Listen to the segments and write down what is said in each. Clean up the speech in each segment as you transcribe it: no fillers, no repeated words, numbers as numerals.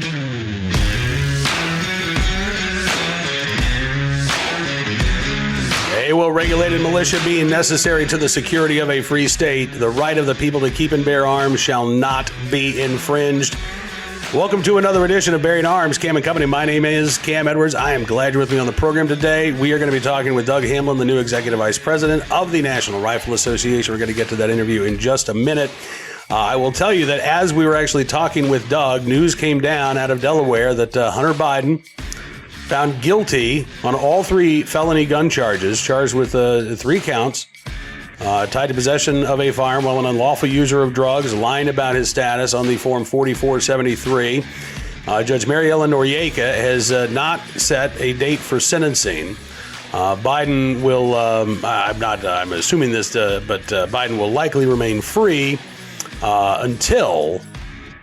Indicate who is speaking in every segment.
Speaker 1: A well-regulated militia being necessary to the security of a free state, the right of the people to keep and bear arms shall not be infringed. Welcome to another edition of Bearing Arms, Cam and Company. My name is Cam Edwards. I am glad you're with me on the program today. We are going to be talking with Doug Hamlin, the new Executive Vice President of the National Rifle Association. We're going to get to that interview in just a minute. I will tell you that as we were actually talking with Doug, news came down out of Delaware that Hunter Biden found guilty on all three felony gun charges, charged with 3 counts, tied to possession of a firearm while an unlawful user of drugs, lying about his status on the Form 4473. Judge Mary Ellen Noriega has not set a date for sentencing. Biden will, I'm assuming this, but Biden will likely remain free until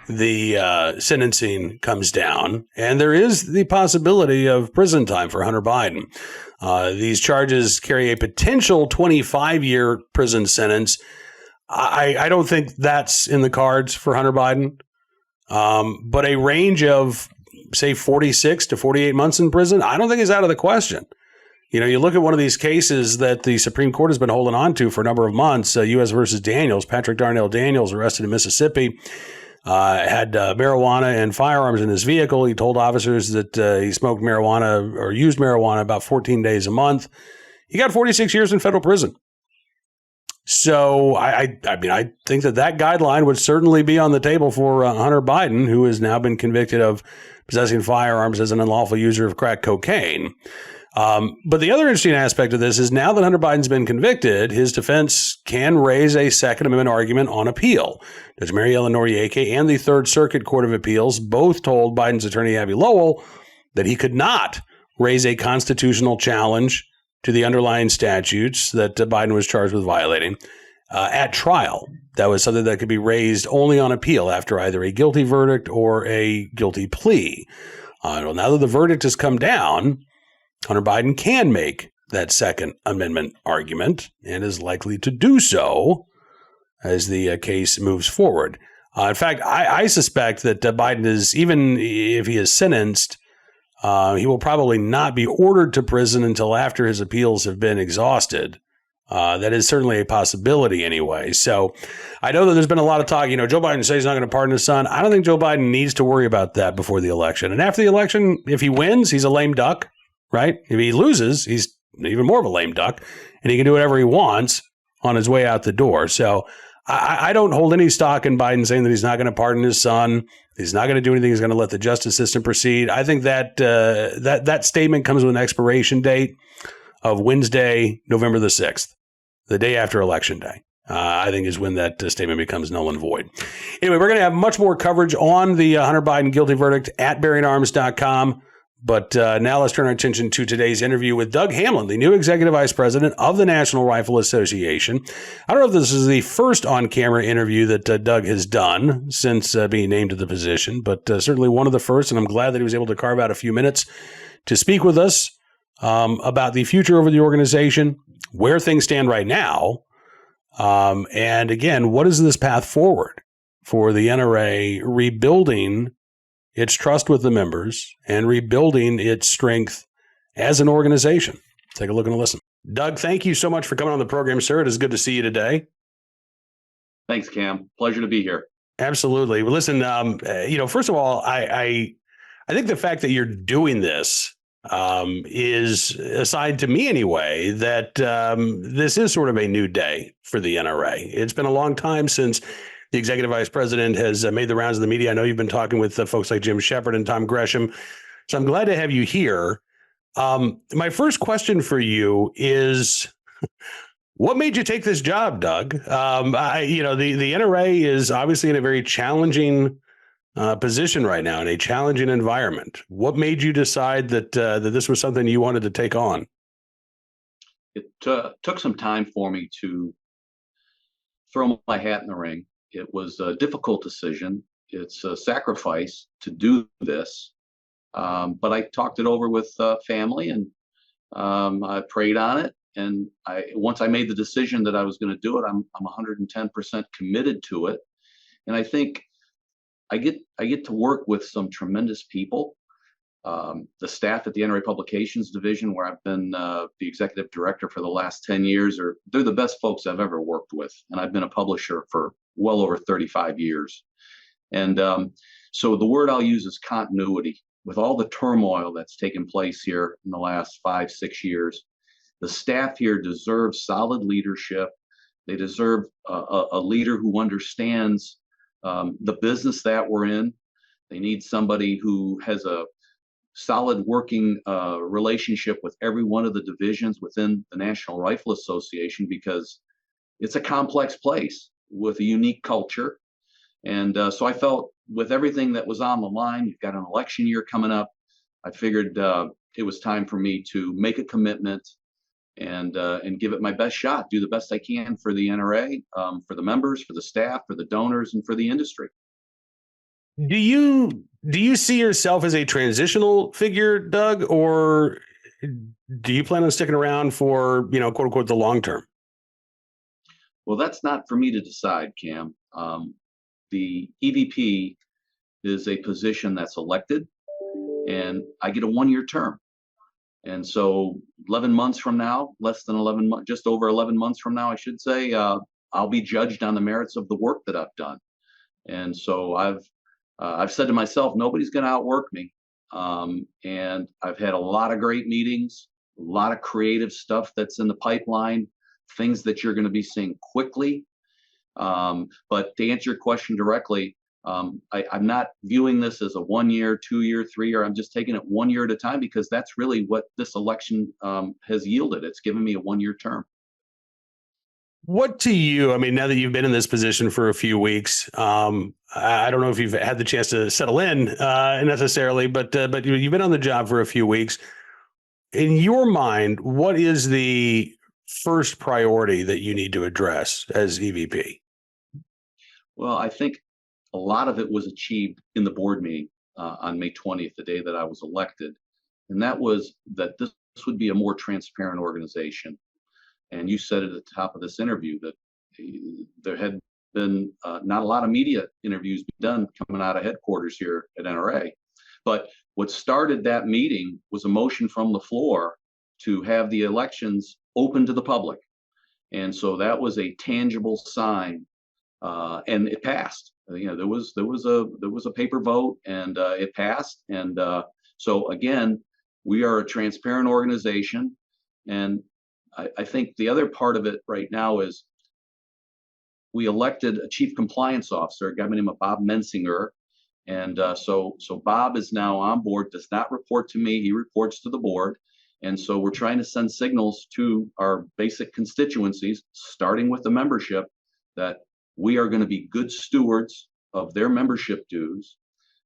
Speaker 1: the sentencing comes down, and there is the possibility of prison time for Hunter Biden. These charges carry a potential 25-year prison sentence. I don't think that's in the cards for Hunter Biden, but a range of, say, 46 to 48 months in prison, I don't think is out of the question. You know, you look at one of these cases that the Supreme Court has been holding on to for a number of months, U.S. versus Daniels. Patrick Darnell Daniels, arrested in Mississippi, had marijuana and firearms in his vehicle. He told officers that he smoked marijuana or used marijuana about 14 days a month. He got 46 years in federal prison. So I think that guideline would certainly be on the table for Hunter Biden, who has now been convicted of possessing firearms as an unlawful user of crack cocaine. But the other interesting aspect of this is now that Hunter Biden's been convicted, his defense can raise a Second Amendment argument on appeal. Judge Mary Ellen Noriega and the Third Circuit Court of Appeals both told Biden's attorney, Abby Lowell, that he could not raise a constitutional challenge to the underlying statutes that Biden was charged with violating at trial. That was something that could be raised only on appeal after either a guilty verdict or a guilty plea. Well, now that the verdict has come down, Hunter Biden can make that Second Amendment argument and is likely to do so as the case moves forward. In fact, I suspect that Biden is, even if he is sentenced, he will probably not be ordered to prison until after his appeals have been exhausted. That is certainly a possibility anyway. So I know that there's been a lot of talk. You know, Joe Biden says he's not going to pardon his son. I don't think Joe Biden needs to worry about that before the election. And after the election, if he wins, he's a lame duck. Right? If he loses, he's even more of a lame duck, and he can do whatever he wants on his way out the door. So I don't hold any stock in Biden saying that he's not going to pardon his son. He's not going to do anything. He's going to let the justice system proceed. I think that that statement comes with an expiration date of Wednesday, November the 6th, the day after Election Day. I think is when that statement becomes null and void. Anyway, we're going to have much more coverage on the Hunter Biden guilty verdict at bearingarms.com. But now let's turn our attention to today's interview with Doug Hamlin, the new Executive Vice President of the National Rifle Association. I don't know if this is the first on-camera interview that Doug has done since being named to the position, but certainly one of the first, and I'm glad that he was able to carve out a few minutes to speak with us about the future of the organization, where things stand right now, and again, what is this path forward for the NRA rebuilding its trust with the members and rebuilding its strength as an organization. Take a look and a listen. Doug, thank you so much for coming on the program, sir. It is good to see you today.
Speaker 2: Thanks, Cam. Pleasure to be here.
Speaker 1: Absolutely. Well, listen, first of all, I think the fact that you're doing this is a sign to me anyway that this is sort of a new day for the NRA. It's been a long time since the executive vice president has made the rounds of the media. I know you've been talking with folks like Jim Shepard and Tom Gresham, so I'm glad to have you here. My first question for you is, what made you take this job, Doug? The NRA is obviously in a very challenging position right now, in a challenging environment. What made you decide that this was something you wanted to take on?
Speaker 2: It took some time for me to throw my hat in the ring. It was a difficult decision. It's a sacrifice to do this. But I talked it over with family, and I prayed on it. And once I made the decision that I was going to do it, I'm 110% committed to it. And I think I get to work with some tremendous people. The staff at the NRA Publications Division, where I've been the executive director for the last 10 years, they're the best folks I've ever worked with. And I've been a publisher for well over 35 years. And so the word I'll use is continuity. With all the turmoil that's taken place here in the last 5-6 years, the staff here deserves solid leadership. They deserve a leader who understands the business that we're in. They need somebody who has a solid working relationship with every one of the divisions within the National Rifle Association, because it's a complex place with a unique culture. And so I felt with everything that was on the line, you've got an election year coming up, I figured it was time for me to make a commitment and give it my best shot, do the best I can for the NRA, for the members, for the staff, for the donors, and for the industry.
Speaker 1: Do you see yourself as a transitional figure, Doug, or do you plan on sticking around for, quote unquote, the long term?
Speaker 2: Well, that's not for me to decide, Cam. The EVP is a position that's elected, and I get a 1-year term. And so 11 months from now, less than 11 months, just over 11 months from now, I should say, I'll be judged on the merits of the work that I've done. And so I've said to myself, nobody's going to outwork me. And I've had a lot of great meetings, a lot of creative stuff that's in the pipeline, things that you're going to be seeing quickly. But to answer your question directly, I'm not viewing this as a 1 year, 2 year, 3 year. I'm just taking it 1 year at a time, because that's really what this election has yielded. It's given me a 1-year term.
Speaker 1: What to you, I mean, now that you've been in this position for a few weeks, I don't know if you've had the chance to settle in necessarily, but you've been on the job for a few weeks. In your mind, what is the first priority that you need to address as EVP?
Speaker 2: Well, I think a lot of it was achieved in the board meeting on May 20th, the day that I was elected. And that was that this would be a more transparent organization. And you said at the top of this interview that there had been not a lot of media interviews done coming out of headquarters here at NRA. But what started that meeting was a motion from the floor to have the elections open to the public. And so that was a tangible sign, and it passed. There was a paper vote, and it passed. And so again, we are a transparent organization, and I think the other part of it right now is we elected a chief compliance officer, a guy by the name of Bob Mensinger. And so Bob is now on board, does not report to me. He reports to the board. And so we're trying to send signals to our basic constituencies, starting with the membership, that we are going to be good stewards of their membership dues.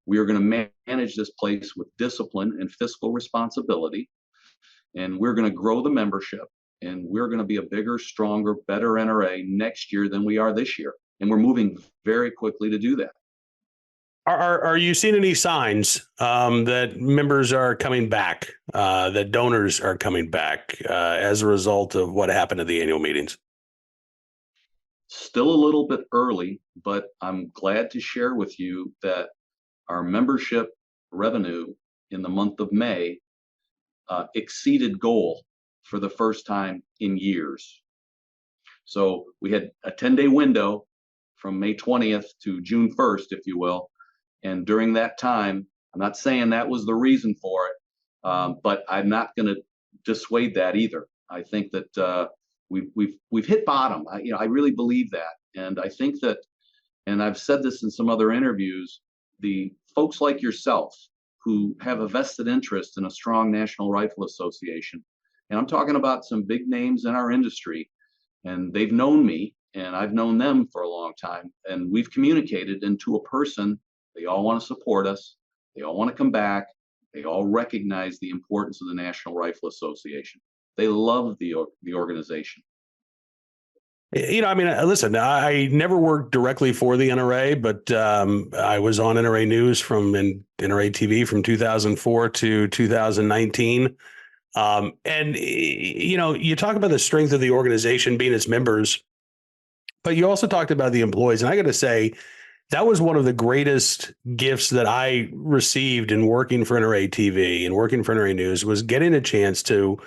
Speaker 2: We are going to manage this place with discipline and fiscal responsibility. And we're going to grow the membership. And we're going to be a bigger, stronger, better NRA next year than we are this year. And we're moving very quickly to do that.
Speaker 1: Are you seeing any signs that members are coming back, that donors are coming back as a result of what happened at the annual meetings?
Speaker 2: Still a little bit early, but I'm glad to share with you that our membership revenue in the month of May exceeded goal for the first time in years. So we had a 10-day window from May 20th to June 1st, if you will. And during that time, I'm not saying that was the reason for it, but I'm not going to dissuade that either. I think that we've hit bottom. I really believe that. And I think that, and I've said this in some other interviews, the folks like yourself who have a vested interest in a strong National Rifle Association, and I'm talking about some big names in our industry, and they've known me and I've known them for a long time, and we've communicated into a person. They all want to support us. They all want to come back. They all recognize the importance of the National Rifle Association. They love the organization.
Speaker 1: Listen, I never worked directly for the NRA, but I was on NRA News and NRA TV from 2004 to 2019. You talk about the strength of the organization being its members, but you also talked about the employees. And I got to say, that was one of the greatest gifts that I received in working for NRA TV and working for NRA News, was getting a chance to,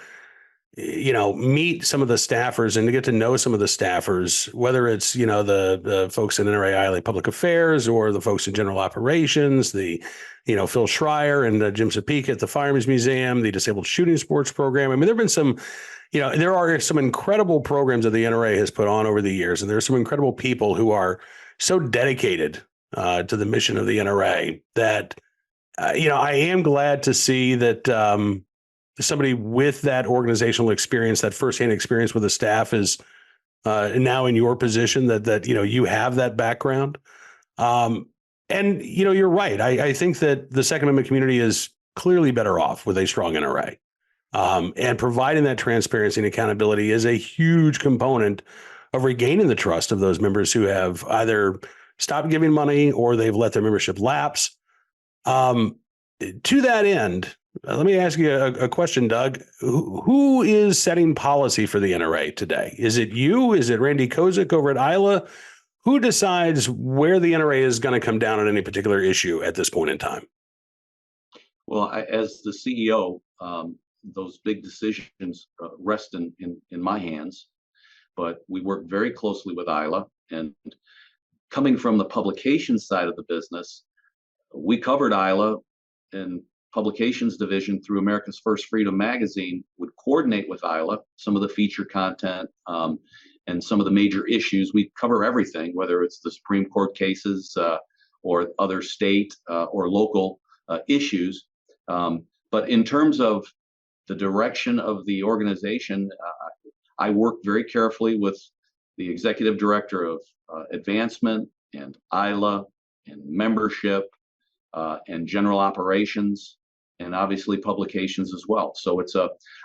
Speaker 1: meet some of the staffers and to get to know some of the staffers, whether it's, the folks in NRA ILA Public Affairs or the folks in General Operations, Phil Schreier and Jim Sapika at the Firearms Museum, the Disabled Shooting Sports Program. I mean, there have been some, there are some incredible programs that the NRA has put on over the years, and there are some incredible people who are so dedicated to the mission of the NRA that, I am glad to see that somebody with that organizational experience, that firsthand experience with the staff, is now in your position, that you have that background. And you're right. I think that the Second Amendment community is clearly better off with a strong NRA. And providing that transparency and accountability is a huge component of regaining the trust of those members who have either stopped giving money or they've let their membership lapse. To that end, let me ask you a question, Doug. Who is setting policy for the NRA today? Is it you? Is it Randy Kozik over at ILA? Who decides where the NRA is going to come down on any particular issue at this point in time?
Speaker 2: Well, as the CEO, those big decisions rest in my hands, but we work very closely with ILA. And coming from the publication side of the business, we covered ILA, and publications division through America's First Freedom magazine would coordinate with ILA some of the feature content and some of the major issues. We cover everything, whether it's the Supreme Court cases or other state or local issues. But in terms of the direction of the organization, I work very carefully with the executive director of advancement and ILA and membership and general operations, and obviously publications as well. So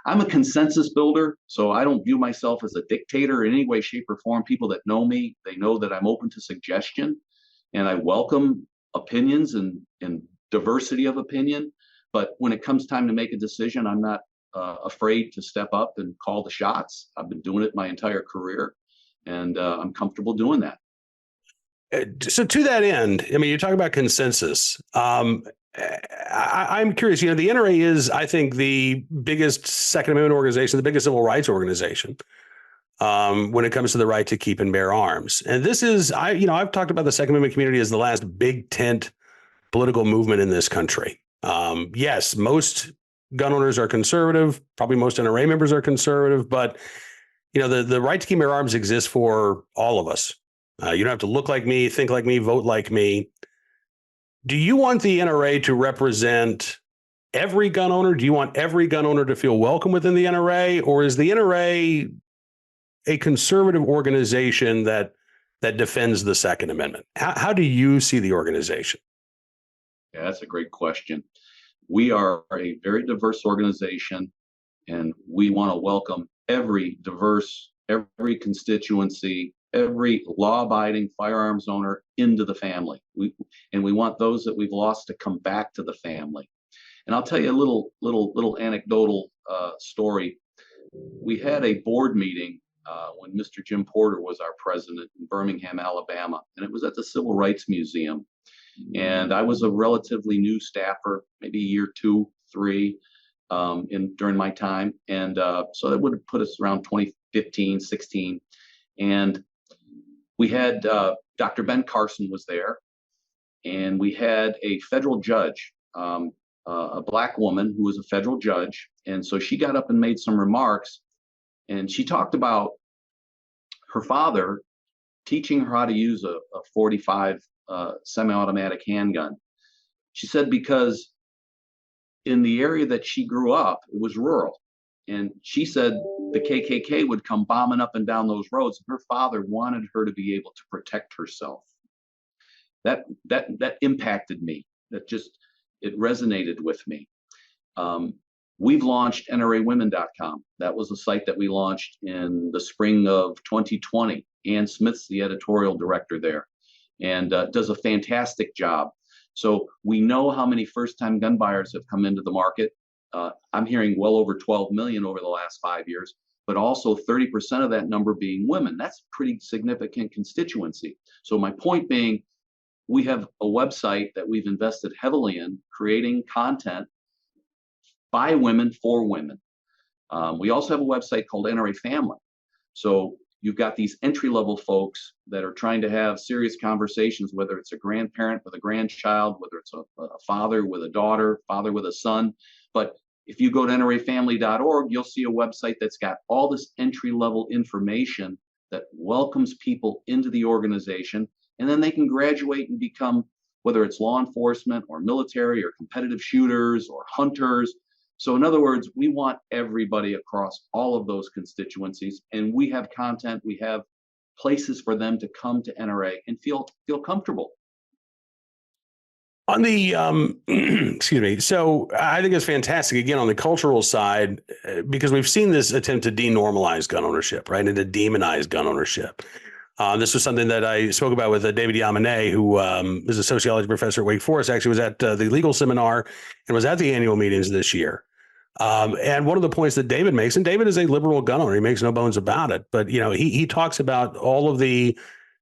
Speaker 2: I'm a consensus builder. So I don't view myself as a dictator in any way, shape, or form. People that know me, they know that I'm open to suggestion, and I welcome opinions and diversity of opinion. But when it comes time to make a decision, I'm not afraid to step up and call the shots. I've been doing it my entire career, and I'm comfortable doing that.
Speaker 1: So to that end, I mean, you talk about consensus. I'm curious, the NRA is, I think, the biggest Second Amendment organization, the biggest civil rights organization when it comes to the right to keep and bear arms. And this is, I've talked about the Second Amendment community as the last big tent political movement in this country. Yes, most gun owners are conservative. Probably most NRA members are conservative, but the right to keep and bear arms exists for all of us. You don't have to look like me, think like me, vote like me. Do you want the NRA to represent every gun owner? Do you want every gun owner to feel welcome within the NRA? Or is the NRA a conservative organization that defends the Second Amendment? How do you see the organization?
Speaker 2: Yeah, that's a great question. We are a very diverse organization, and we want to welcome every constituency, every law-abiding firearms owner into the family. We want those that we've lost to come back to the family. And I'll tell you a little anecdotal story. We had a board meeting when Mr. Jim Porter was our president in Birmingham, Alabama, and it was at the Civil Rights Museum. And I was a relatively new staffer, maybe year 2, 3 during my time. And so that would have put us around 2015, 16. And we had Dr. Ben Carson was there, and we had a federal judge, a Black woman who was a federal judge. And so she got up and made some remarks, and she talked about her father teaching her how to use a .45 semi-automatic handgun. She said because in the area that she grew up, it was rural. And she said the KKK would come bombing up and down those roads. And her father wanted her to be able to protect herself. That impacted me. It resonated with me. We've launched NRAwomen.com. That was a site that we launched in the spring of 2020. Ann Smith's the editorial director there, and does a fantastic job. So we know how many first-time gun buyers have come into the market. I'm hearing well over 12 million over the last 5 years, but also 30% of that number being women. That's a pretty significant constituency. So my point being, we have a website that we've invested heavily in creating content by women for women. We also have a website called NRA Family. So you've got these entry-level folks that are trying to have serious conversations, whether it's a grandparent with a grandchild, whether it's a father with a daughter, father with a son. But if you go to nrafamily.org, you'll see a website that's got all this entry-level information that welcomes people into the organization, and then they can graduate and become, whether it's law enforcement or military or competitive shooters or hunters. So in other words, we want everybody across all of those constituencies, and we have content, we have places for them to come to NRA and feel comfortable.
Speaker 1: On the, excuse me. So I think it's fantastic, again, on the cultural side, because we've seen this attempt to denormalize gun ownership, right, and to demonize gun ownership. This was something that I spoke about with David Yamane, who is a sociology professor at Wake Forest, actually was at the legal seminar and was at the annual meetings this year. And one of the points that David makes, and David is a liberal gun owner, he makes no bones about it, but he talks about all of the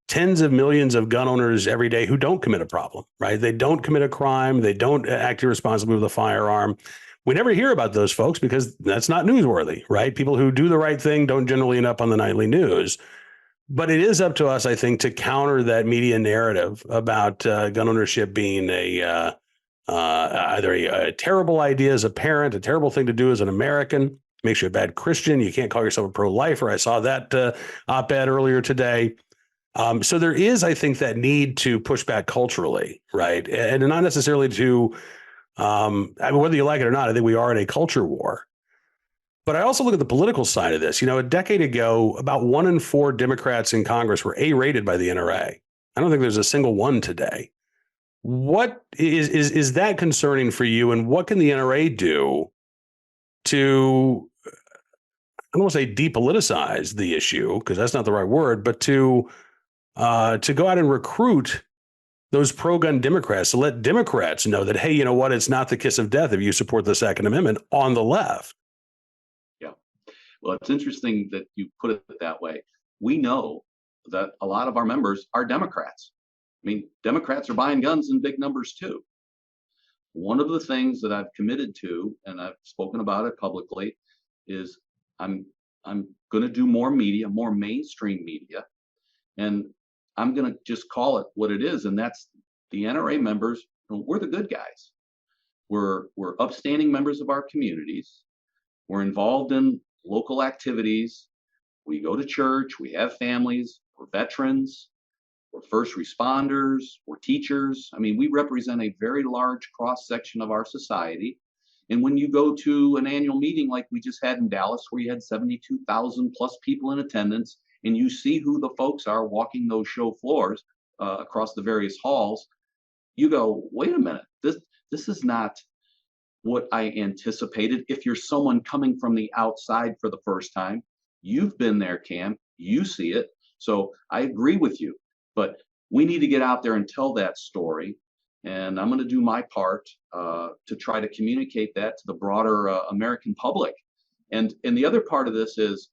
Speaker 1: tens of millions of gun owners every day who don't commit a problem, right? They don't commit a crime. They don't act irresponsibly with a firearm. We never hear about those folks because that's not newsworthy, right? People who do the right thing don't generally end up on the nightly news. But it is up to us, I think, to counter that media narrative about gun ownership being either a terrible idea as a parent, a terrible thing to do as an American, makes you a bad Christian. You can't call yourself a pro-lifer. I saw that op-ed earlier today. So there is, I think, that need to push back culturally, right? And not necessarily to, whether you like it or not, I think we are in a culture war. But I also look at the political side of this. A decade ago, about 1 in 4 Democrats in Congress were A-rated by the NRA. I don't think there's a single one today. What is that concerning for you? And what can the NRA do to, I don't want to say depoliticize the issue, because that's not the right word, but to go out and recruit those pro-gun Democrats, to let Democrats know that, hey, you know what? It's not the kiss of death if you support the Second Amendment on the left.
Speaker 2: Yeah. Well, it's interesting that you put it that way. We know that a lot of our members are Democrats. I mean, Democrats are buying guns in big numbers too. One of the things that I've committed to, and I've spoken about it publicly, is I'm going to do more media, more mainstream media, and I'm going to just call it what it is, and that's the NRA members. We're the good guys. We're upstanding members of our communities. We're involved in local activities. We go to church. We have families. We're veterans. We're first responders. We're teachers. I mean, we represent a very large cross section of our society. And when you go to an annual meeting like we just had in Dallas, where you had 72,000 plus people in attendance, and you see who the folks are walking those show floors across the various halls, you go, wait a minute, this is not what I anticipated. If you're someone coming from the outside for the first time, you've been there, Cam, you see it. So I agree with you, but we need to get out there and tell that story. And I'm going to do my part to try to communicate that to the broader American public. And the other part of this is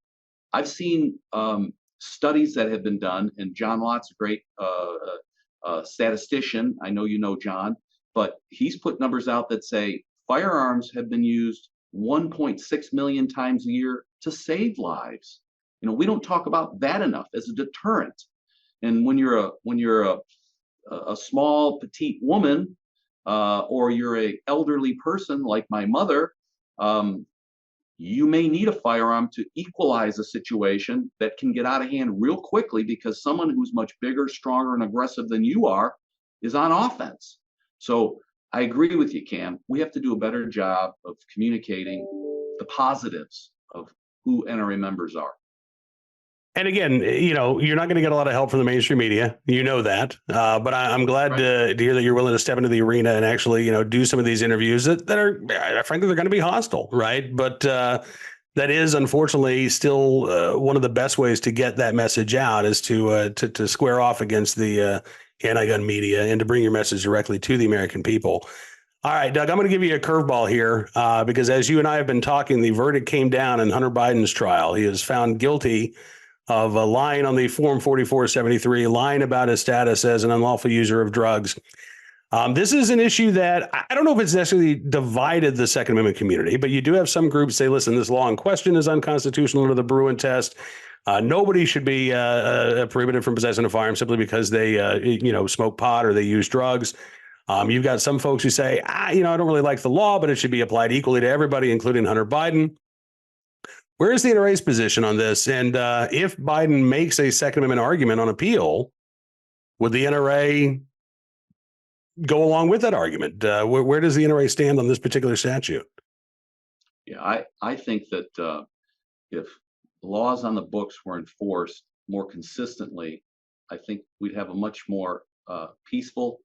Speaker 2: I've seen studies that have been done, and John Lott's a great statistician. I know you know John, but he's put numbers out that say firearms have been used 1.6 million times a year to save lives. We don't talk about that enough as a deterrent. And when you're a small petite woman, or you're a elderly person like my mother, you may need a firearm to equalize a situation that can get out of hand real quickly because someone who's much bigger, stronger, and aggressive than you are is on offense. So I agree with you, Cam. We have to do a better job of communicating the positives of who NRA members are.
Speaker 1: And again, you're not going to get a lot of help from the mainstream media. You know that. But I'm glad to hear that you're willing to step into the arena and actually, do some of these interviews that are, frankly, they're going to be hostile, right? But that is, unfortunately, still one of the best ways to get that message out is to square off against the anti-gun media and to bring your message directly to the American people. All right, Doug, I'm going to give you a curveball here because as you and I have been talking, the verdict came down in Hunter Biden's trial. He is found guilty of lying on the Form 4473, lying about his status as an unlawful user of drugs. This is an issue that I don't know if it's necessarily divided the Second Amendment community, but you do have some groups say, listen, this law in question is unconstitutional under the Bruin test. Nobody should be prohibited from possessing a firearm simply because they, smoke pot or they use drugs. You've got some folks who say, I don't really like the law, but it should be applied equally to everybody, including Hunter Biden. Where is the NRA's position on this? And if Biden makes a Second Amendment argument on appeal, would the NRA go along with that argument? Where does the NRA stand on this particular statute?
Speaker 2: Yeah, I think that if laws on the books were enforced more consistently, I think we'd have a much more peaceful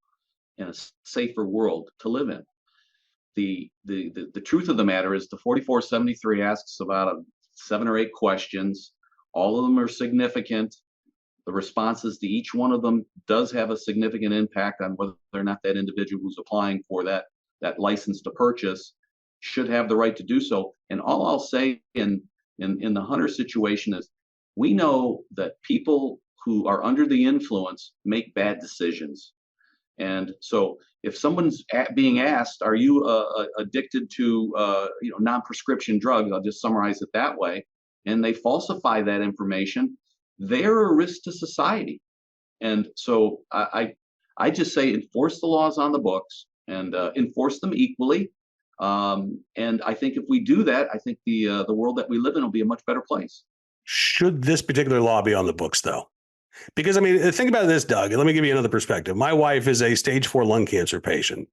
Speaker 2: and a safer world to live in. The truth of the matter is the 4473 asks about 7 or 8 questions. All of them are significant. The responses to each one of them does have a significant impact on whether or not that individual who's applying for that license to purchase should have the right to do so. And all I'll say in the Hunter situation is we know that people who are under the influence make bad decisions. And so if someone's being asked, are you addicted to non-prescription drugs, I'll just summarize it that way, and they falsify that information, they're a risk to society. And so I just say enforce the laws on the books and enforce them equally. And I think if we do that, I think the world that we live in will be a much better place.
Speaker 1: Should this particular law be on the books, though? Because, I mean, think about this, Doug. Let me give you another perspective. My wife is a stage 4 lung cancer patient.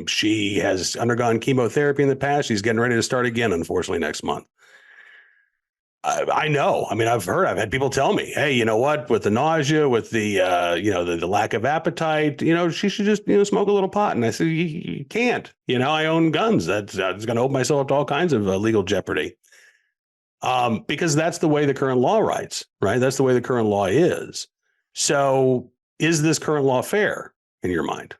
Speaker 1: She has undergone chemotherapy in the past. She's getting ready to start again, unfortunately, next month. I know. I mean, I've had people tell me, hey, you know what? With the nausea, with the, the lack of appetite, she should just, smoke a little pot. And I said, you can't. I own guns. That's going to open myself up to all kinds of legal jeopardy. Because that's the way the current law writes, right? That's the way the current law is. So is this current law fair in your mind?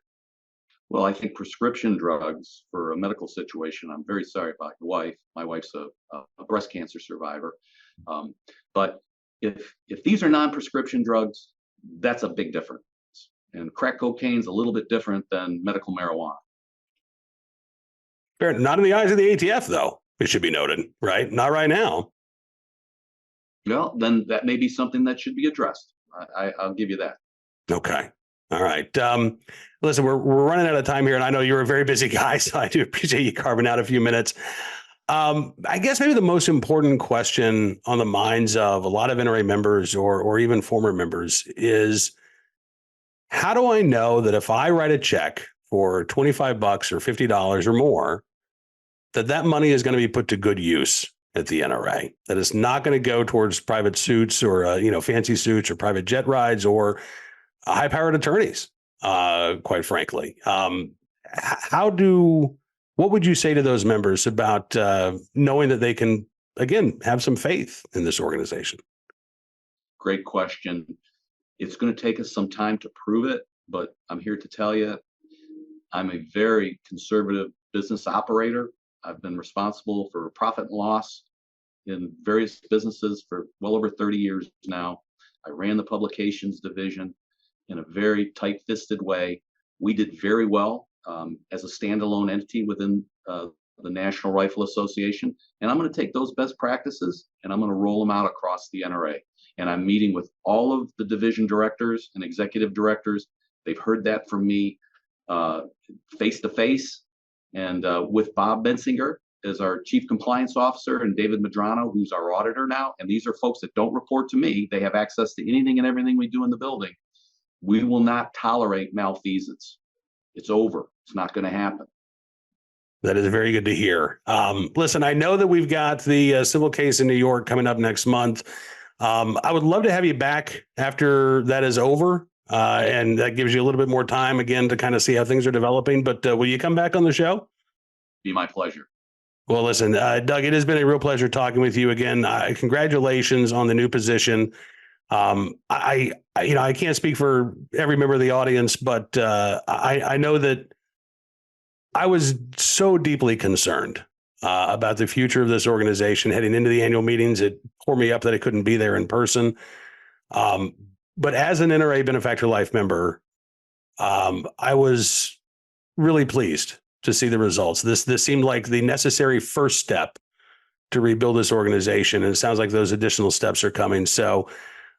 Speaker 2: Well, I think prescription drugs for a medical situation, I'm very sorry about your wife. My wife's a breast cancer survivor. But if these are non-prescription drugs, that's a big difference. And crack cocaine's a little bit different than medical marijuana.
Speaker 1: Fair. Not in the eyes of the ATF, though. It should be noted, right? Not right now.
Speaker 2: Well, then that may be something that should be addressed. I'll give you that.
Speaker 1: Okay. All right. Listen, we're running out of time here, and I know you're a very busy guy, so I do appreciate you carving out a few minutes. I guess maybe the most important question on the minds of a lot of NRA members or even former members is, how do I know that if I write a check for $25 or $50 or more, that money is going to be put to good use at the NRA, that it's not going to go towards private suits or, fancy suits or private jet rides or high-powered attorneys, quite frankly. What would you say to those members about knowing that they can, again, have some faith in this organization?
Speaker 2: Great question. It's going to take us some time to prove it, but I'm here to tell you, I'm a very conservative business operator. I've been responsible for profit and loss in various businesses for well over 30 years now. I ran the publications division in a very tight-fisted way. We did very well as a standalone entity within the National Rifle Association. And I'm going to take those best practices and I'm going to roll them out across the NRA. And I'm meeting with all of the division directors and executive directors. They've heard that from me face to face. And with Bob Bensinger as our chief compliance officer and David Medrano, who's our auditor now. And these are folks that don't report to me. They have access to anything and everything we do in the building. We will not tolerate malfeasance. It's over. It's not going to happen.
Speaker 1: That is very good to hear. Listen, I know that we've got the civil case in New York coming up next month. I would love to have you back after that is over. And that gives you a little bit more time again to kind of see how things are developing. But will you come back on the show?
Speaker 2: Be my pleasure.
Speaker 1: Well, listen, Doug, it has been a real pleasure talking with you again. Congratulations on the new position. I can't speak for every member of the audience, but I know that I was so deeply concerned about the future of this organization heading into the annual meetings. It tore me up that I couldn't be there in person. But as an NRA benefactor life member, I was really pleased to see the results. This seemed like the necessary first step to rebuild this organization, and it sounds like those additional steps are coming. So,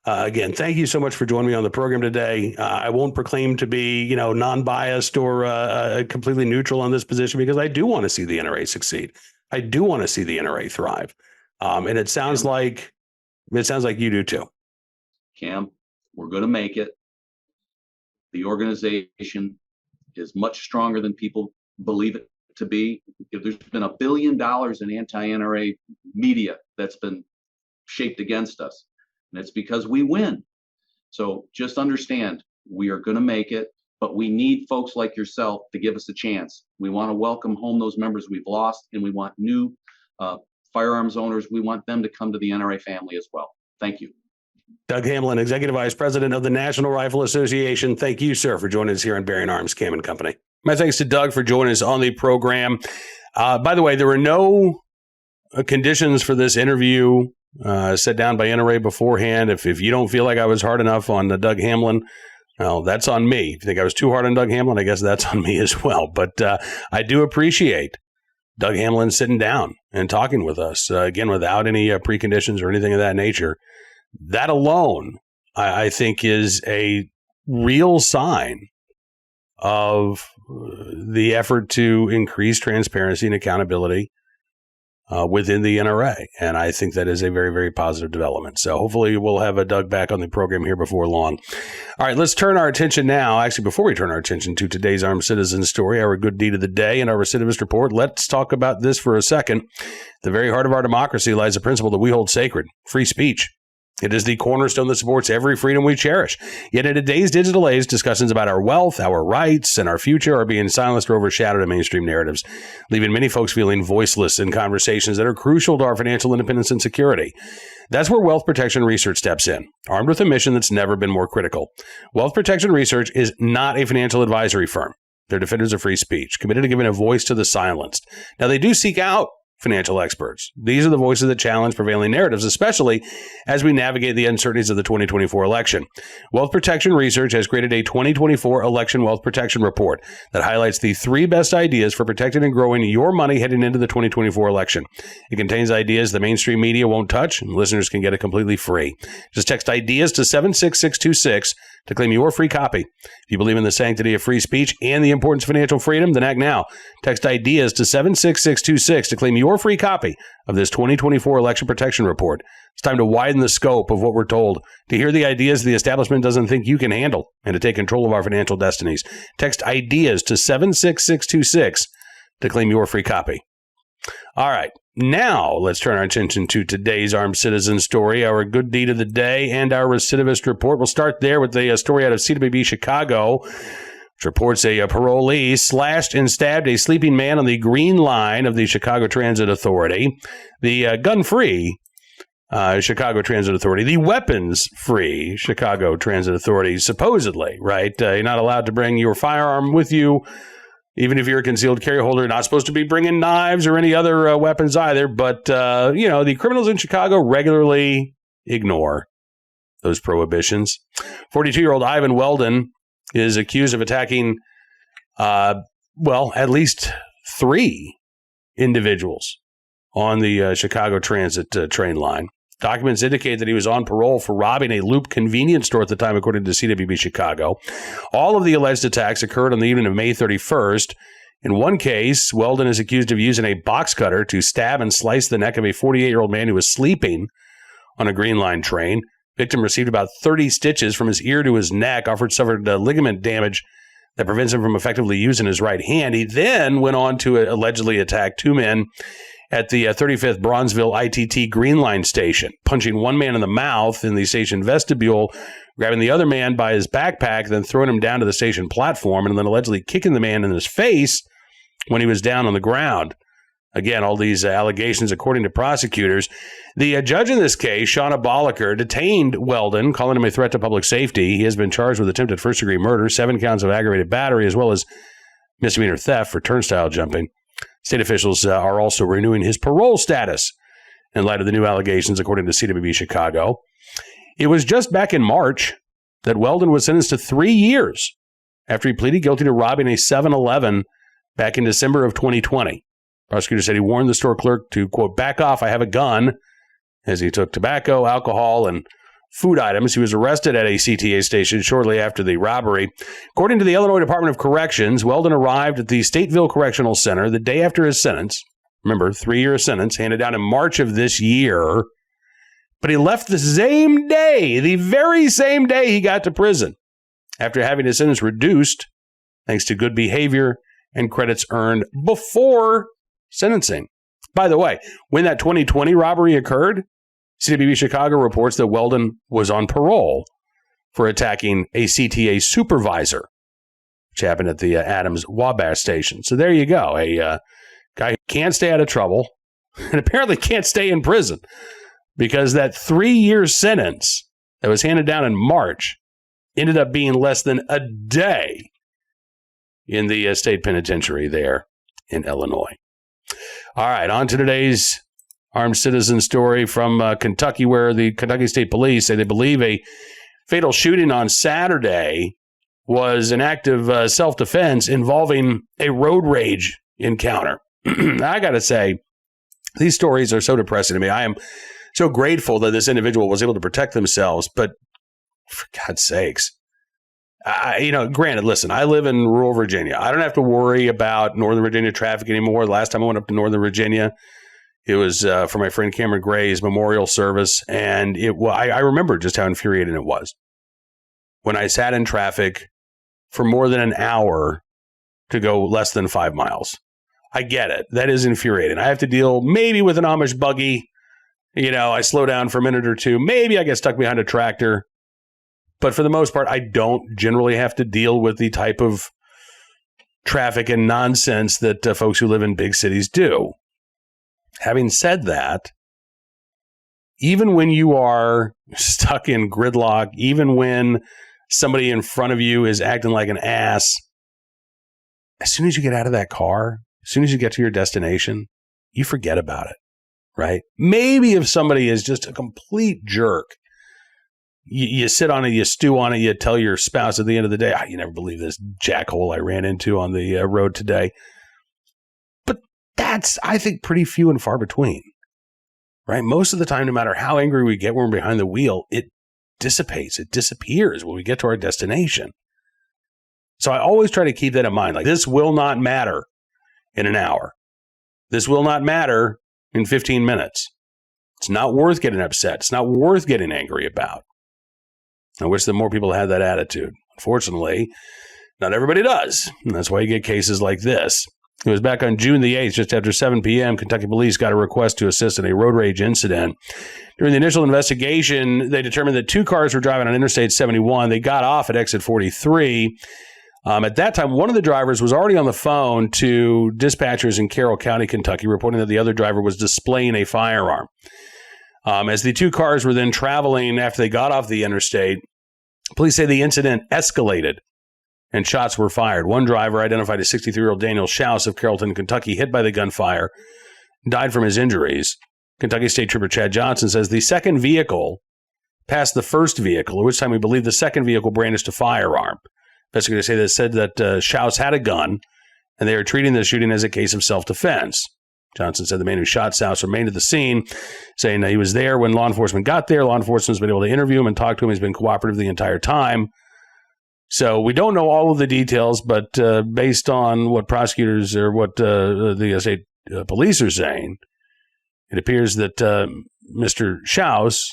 Speaker 1: again, thank you so much for joining me on the program today. I won't proclaim to be, non-biased or completely neutral on this position, because I do want to see the NRA succeed. I do want to see the NRA thrive, and it sounds like you do too.
Speaker 2: Cam, we're going to make it. The organization is much stronger than people believe it to be. There's been $1 billion in anti-NRA media that's been shaped against us, and it's because we win. So just understand, we are going to make it, but we need folks like yourself to give us a chance. We want to welcome home those members we've lost, and we want new firearms owners. We want them to come to the NRA family as well. Thank you.
Speaker 1: Doug Hamlin, Executive Vice President of the National Rifle Association. Thank you, sir, for joining us here on Bearing Arms, Cam and Company. My thanks to Doug for joining us on the program. By the way, there were no conditions for this interview set down by NRA beforehand. If you don't feel like I was hard enough on Doug Hamlin, well, that's on me. If you think I was too hard on Doug Hamlin, I guess that's on me as well. But I do appreciate Doug Hamlin sitting down and talking with us, again, without any preconditions or anything of that nature. That alone, I think, is a real sign of the effort to increase transparency and accountability within the NRA. And I think that is a very, very positive development. So hopefully we'll have Doug back on the program here before long. All right, let's turn our attention now. Actually, before we turn our attention to today's Armed Citizen story, our good deed of the day, and our recidivist report, let's talk about this for a second. At the very heart of our democracy lies a principle that we hold sacred: free speech. It is the cornerstone that supports every freedom we cherish. Yet in today's digital age, discussions about our wealth, our rights, and our future are being silenced or overshadowed in mainstream narratives, leaving many folks feeling voiceless in conversations that are crucial to our financial independence and security. That's where Wealth Protection Research steps in, armed with a mission that's never been more critical. Wealth Protection Research is not a financial advisory firm. They're defenders of free speech, committed to giving a voice to the silenced. Now, they do seek out financial experts. These are the voices that challenge prevailing narratives, especially as we navigate the uncertainties of the 2024 election. Wealth Protection Research has created a 2024 election wealth protection report that highlights the 3 best ideas for protecting and growing your money heading into the 2024 election. It contains ideas the mainstream media won't touch, and listeners can get it completely free. Just text IDEAS to 76626 to claim your free copy. If you believe in the sanctity of free speech and the importance of financial freedom, then act now. Text IDEAS to 76626 to claim your free copy of this 2024 election protection report. It's time to widen the scope of what we're told, to hear the ideas the establishment doesn't think you can handle, and to take control of our financial destinies. Text IDEAS to 76626 to claim your free copy. All right, now let's turn our attention to today's Armed Citizen story, our good deed of the day, and our recidivist report. We'll start there with the story out of CWB Chicago, which reports a parolee slashed and stabbed a sleeping man on the Green Line of the Chicago Transit Authority. The gun-free Chicago Transit Authority, the weapons-free Chicago Transit Authority, supposedly, right? You're not allowed to bring your firearm with you. Even if you're a concealed carry holder, you're not supposed to be bringing knives or any other weapons either. But, the criminals in Chicago regularly ignore those prohibitions. 42-year-old Ivan Weldon is accused of attacking, at least 3 individuals on the Chicago Transit train line. Documents indicate that he was on parole for robbing a Loop convenience store at the time, according to CWB Chicago. All of the alleged attacks occurred on the evening of May 31st. In one case, Weldon is accused of using a box cutter to stab and slice the neck of a 48-year-old man who was sleeping on a Green Line train. Victim received about 30 stitches from his ear to his neck, suffered ligament damage that prevents him from effectively using his right hand. He then went on to allegedly attack 2 men at the 35th Bronzeville ITT Green Line station, punching one man in the mouth in the station vestibule, grabbing the other man by his backpack, then throwing him down to the station platform, and then allegedly kicking the man in his face when he was down on the ground. Again, all these allegations, according to prosecutors. The judge in this case, Shauna Bolliker, detained Weldon, calling him a threat to public safety. He has been charged with attempted first-degree murder, 7 counts of aggravated battery, as well as misdemeanor theft for turnstile jumping. State officials are also renewing his parole status in light of the new allegations, according to CWB Chicago. It was just back in March that Weldon was sentenced to 3 years after he pleaded guilty to robbing a 7-Eleven back in December of 2020. Prosecutor said he warned the store clerk to, quote, back off, I have a gun, as he took tobacco, alcohol, and food items. He was arrested at a CTA station shortly after the robbery. According to the Illinois Department of Corrections, Weldon arrived at the Stateville Correctional Center the day after his sentence. Remember, 3-year sentence handed down in March of this year. But he left the same day, the very same day he got to prison, after having his sentence reduced thanks to good behavior and credits earned before sentencing. By the way, when that 2020 robbery occurred, CWB Chicago reports that Weldon was on parole for attacking a CTA supervisor, which happened at the Adams Wabash station. So there you go. A guy who can't stay out of trouble and apparently can't stay in prison because that 3-year sentence that was handed down in March ended up being less than a day in the state penitentiary there in Illinois. All right, on to today's armed citizen story from Kentucky, where the Kentucky State Police say they believe a fatal shooting on Saturday was an act of self-defense involving a road rage encounter. I got to say, these stories are so depressing to me. I am so grateful that this individual was able to protect themselves, but for God's sakes, granted, listen, I live in rural Virginia. I don't have to worry about Northern Virginia traffic anymore. The last time I went up to Northern Virginia, it was for my friend Cameron Gray's memorial service, and I remember just how infuriating it was when I sat in traffic for more than an hour to go less than 5 miles. I get it. That is infuriating. I have to deal maybe with an Amish buggy. I slow down for a minute or two. Maybe I get stuck behind a tractor. But for the most part, I don't generally have to deal with the type of traffic and nonsense that folks who live in big cities do. Having said that, even when you are stuck in gridlock, even when somebody in front of you is acting like an ass, as soon as you get out of that car, as soon as you get to your destination, you forget about it, right? Maybe if somebody is just a complete jerk, you sit on it, you stew on it, you tell your spouse at the end of the day, you never believe this jackhole I ran into on the road today. But that's, I think, pretty few and far between, right? Most of the time, no matter how angry we get when we're behind the wheel, it dissipates, it disappears when we get to our destination. So I always try to keep that in mind. Like, this will not matter in an hour. This will not matter in 15 minutes. It's not worth getting upset. It's not worth getting angry about. I wish that more people had that attitude. Unfortunately, not everybody does. And that's why you get cases like this. It was back on June the 8th, just after 7 p.m., Kentucky police got a request to assist in a road rage incident. During the initial investigation, they determined that 2 cars were driving on Interstate 71. They got off at exit 43. At that time, one of the drivers was already on the phone to dispatchers in Carroll County, Kentucky, reporting that the other driver was displaying a firearm. As the 2 cars were then traveling after they got off the interstate, police say the incident escalated and shots were fired. One driver, identified as 63-year-old Daniel Schaus of Carrollton, Kentucky, hit by the gunfire, died from his injuries. Kentucky State Trooper Chad Johnson says the second vehicle passed the first vehicle, at which time we believe the second vehicle brandished a firearm. Investigators said that Schaus had a gun, and they are treating the shooting as a case of self-defense. Johnson said the man who shot Schaus remained at the scene, saying that he was there when law enforcement got there. Law enforcement has been able to interview him and talk to him. He's been cooperative the entire time. So we don't know all of the details, but based on what prosecutors or what the state police are saying, it appears that Mr. Schaus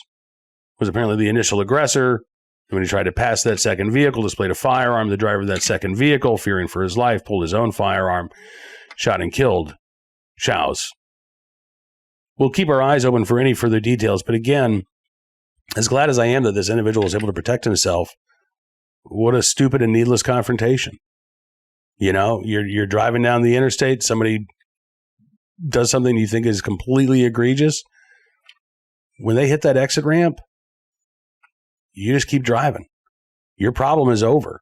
Speaker 1: was apparently the initial aggressor. When he tried to pass that second vehicle, displayed a firearm. The driver of that second vehicle, fearing for his life, pulled his own firearm, shot and killed Schaus. We'll keep our eyes open for any further details, but again, as glad as I am that this individual was able to protect himself, what a stupid and needless confrontation. You're driving down the interstate, somebody does something you think is completely egregious. When they hit that exit ramp, you just keep driving. Your problem is over,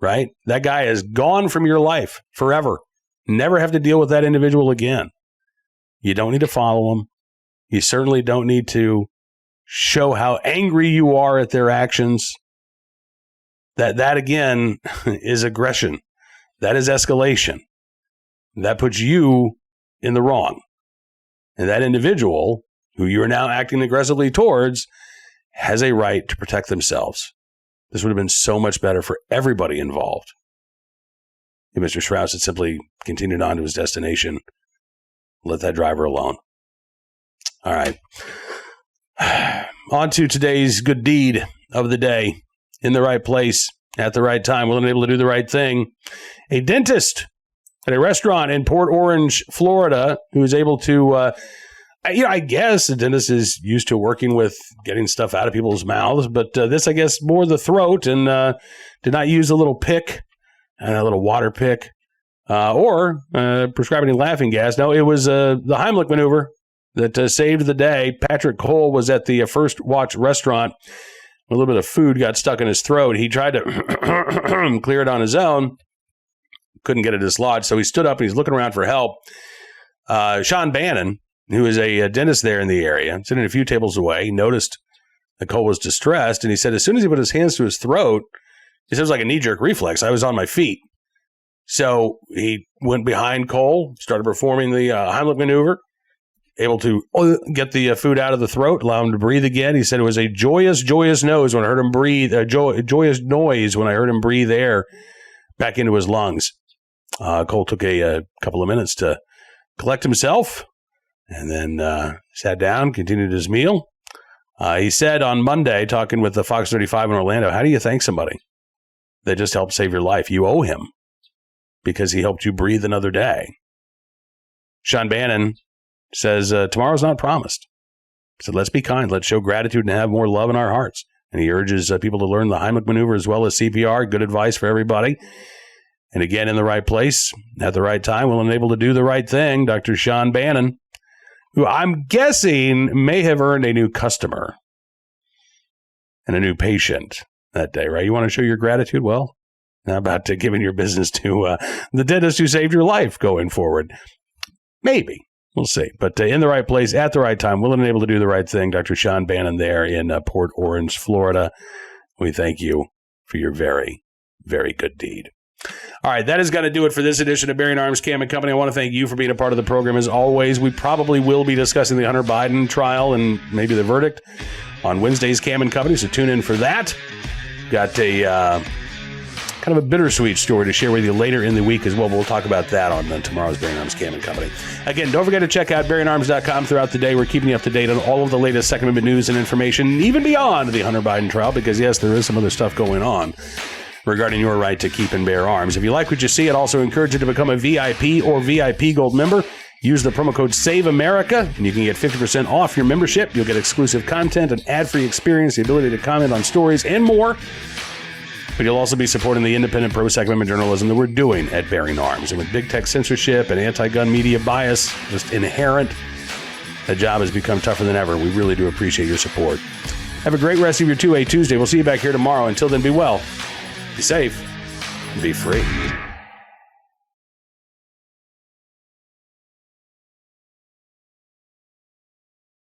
Speaker 1: right? That guy is gone from your life forever. never have to deal with that individual again. You don't need to follow them. You certainly don't need to show how angry you are at their actions. That again is aggression. That is escalation. That puts you in the wrong. And that individual who you are now acting aggressively towards has a right to protect themselves. This would have been so much better for everybody involved. And Mr. Strauss had simply continued on to his destination. Let that driver alone. All right. On to today's good deed of the day. In the right place, at the right time, willing and able to do the right thing. A dentist at a restaurant in Port Orange, Florida, who is able to, I guess a dentist is used to working with getting stuff out of people's mouths, but this, I guess, more the throat and did not use a little pick, a little water pick, or prescribe any laughing gas. No, it was the Heimlich maneuver that saved the day. Patrick Cole was at the First Watch restaurant. A little bit of food got stuck in his throat. He tried to clear it on his own. Couldn't get it dislodged. So he stood up and he's looking around for help. Sean Bannon, who is a dentist there in the area, sitting a few tables away, noticed that Cole was distressed. And he said, as soon as he put his hands to his throat, he said it was like a knee-jerk reflex. I was on my feet. So he went behind Cole, started performing the Heimlich maneuver, able to get the food out of the throat, allow him to breathe again. He said it was a joyous noise when I heard him breathe, joyous noise when I heard him breathe air back into his lungs. Cole took a couple of minutes to collect himself and then sat down, continued his meal. He said on Monday, talking with the Fox 35 in Orlando, how do you thank somebody that just helped save your life? You owe him because he helped you breathe another day. Sean Bannon says, tomorrow's not promised. So let's be kind. Let's show gratitude and have more love in our hearts. And he urges people to learn the Heimlich maneuver as well as CPR. Good advice for everybody. And again, in the right place, at the right time, willing and able to do the right thing. Dr. Sean Bannon, who I'm guessing may have earned a new customer and a new patient that day, right? You want to show your gratitude? Well, how about giving your business to the dentist who saved your life going forward? Maybe. We'll see. But in the right place, at the right time, willing and able to do the right thing. Dr. Sean Bannon there in Port Orange, Florida. We thank you for your very, very good deed. All right, that is going to do it for this edition of Bearing Arms Cam & Company. I want to thank you for being a part of the program as always. We probably will be discussing the Hunter Biden trial and maybe the verdict on Wednesday's Cam & Company, so tune in for that. Got a kind of a bittersweet story to share with you later in the week as well. We'll talk about that on tomorrow's Bearing Arms Cam & Company. Again, don't forget to check out BearingArms.com throughout the day. We're keeping you up to date on all of the latest Second Amendment news and information, even beyond the Hunter Biden trial, because, yes, there is some other stuff going on regarding your right to keep and bear arms. If you like what you see, I'd also encourage you to become a VIP or VIP Gold member. Use the promo code SAVEAmerica, and you can get 50% off your membership. You'll get exclusive content, an ad-free experience, the ability to comment on stories, and more. But you'll also be supporting the independent pro-Second Amendment journalism that we're doing at Bearing Arms. And with big tech censorship and anti-gun media bias just inherent, the job has become tougher than ever. We really do appreciate your support. Have a great rest of your 2A Tuesday. We'll see you back here tomorrow. Until then, be well, be safe, and be free.